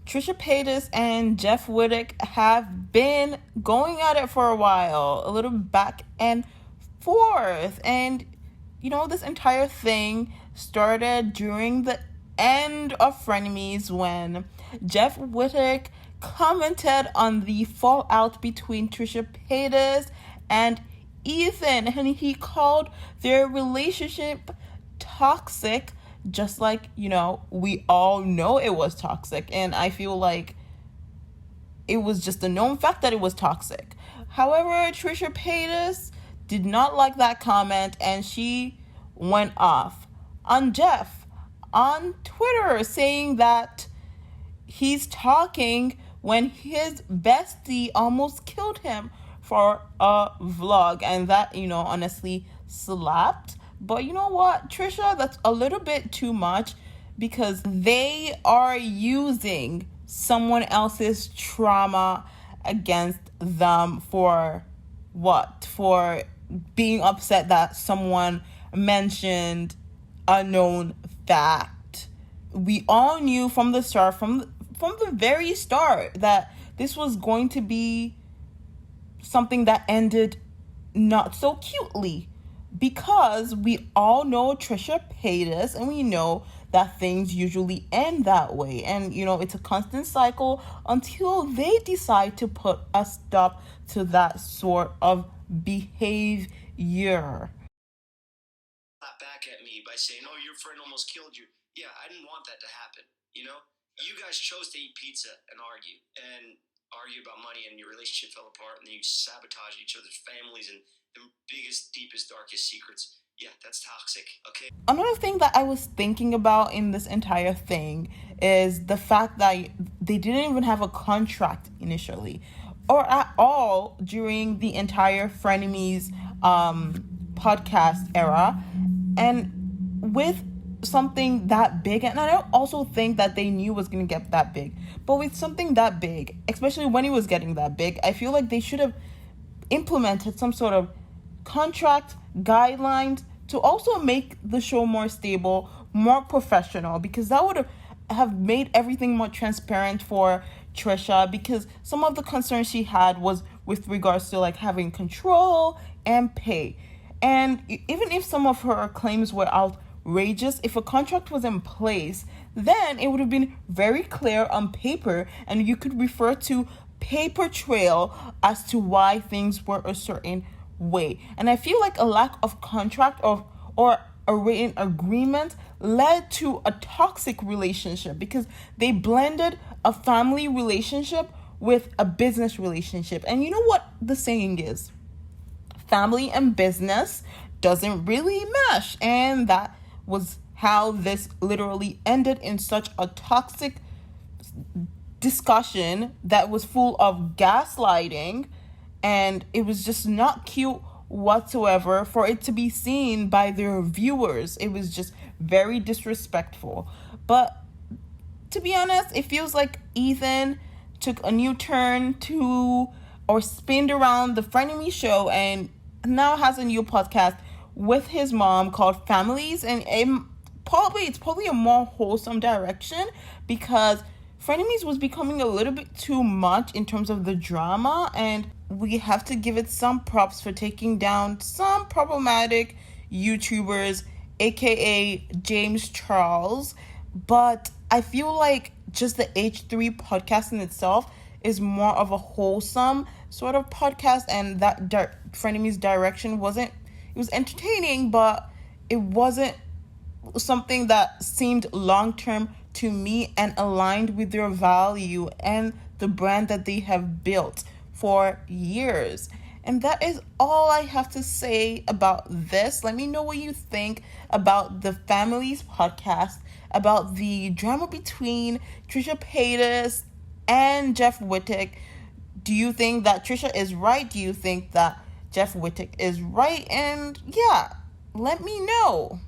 Trisha Paytas and Jeff Wittek have been going at it for a while, a little back and forth. And, this entire thing started during the end of Frenemies when Jeff Wittek commented on the fallout between Trisha Paytas and Ethan, and he called their relationship toxic, just like, we all know it was toxic. And I feel like it was just a known fact that it was toxic. However, Trisha Paytas did not like that comment, and she went off on Jeff on Twitter, saying that he's talking when his bestie almost killed him for a vlog. And that, honestly slapped. But you know what, Trisha, that's a little bit too much, because they are using someone else's trauma against them for what? For being upset that someone mentioned a known fact. We all knew from the start, from the very start, that this was going to be something that ended not so cutely, because we all know Trisha Paytas, and we know that things usually end that way. And, it's a constant cycle until they decide to put a stop to that sort of behavior. Back at me by saying, "Oh, your friend almost killed you." Yeah, I didn't want that to happen. You guys chose to eat pizza and argue about money, and your relationship fell apart, and then you sabotaged each other's families and the biggest, deepest, darkest secrets. Yeah, that's toxic, okay? Another thing that I was thinking about in this entire thing is the fact that they didn't even have a contract initially, or at all during the entire Frenemies podcast era. And with something that big, and I don't also think that they knew was going to get that big, but with something that big, especially when it was getting that big, I feel like they should have implemented some sort of contract guidelines to also make the show more stable, more professional, because that would have made everything more transparent for Trisha, because some of the concerns she had was with regards to like having control and pay. And even if some of her claims were outrageous, if a contract was in place, then it would have been very clear on paper, and you could refer to paper trail as to why things were a certain way. And I feel like a lack of contract or a written agreement led to a toxic relationship, because they blended a family relationship with a business relationship. And you know what the saying is? Family and business doesn't really mesh. And that was how this literally ended in such a toxic discussion that was full of gaslighting, and it was just not cute whatsoever for it to be seen by their viewers. It was just very disrespectful. But to be honest, it feels like Ethan took a new turn or spinned around the Frenemies show, and now has a new podcast with his mom called Families, and it's probably a more wholesome direction, because Frenemies was becoming a little bit too much in terms of the drama, and we have to give it some props for taking down some problematic YouTubers, aka James Charles. But I feel like just the H3 podcast in itself is more of a wholesome sort of podcast, and that Frenemies direction it was entertaining, but it wasn't something that seemed long-term to me and aligned with their value and the brand that they have built for years. And that is all I have to say about this. Let me know what you think about the Families podcast, about the drama between Trisha Paytas and Jeff Wittek. Do you think that Trisha is right? Do you think that Jeff Wittek is right? And yeah, let me know.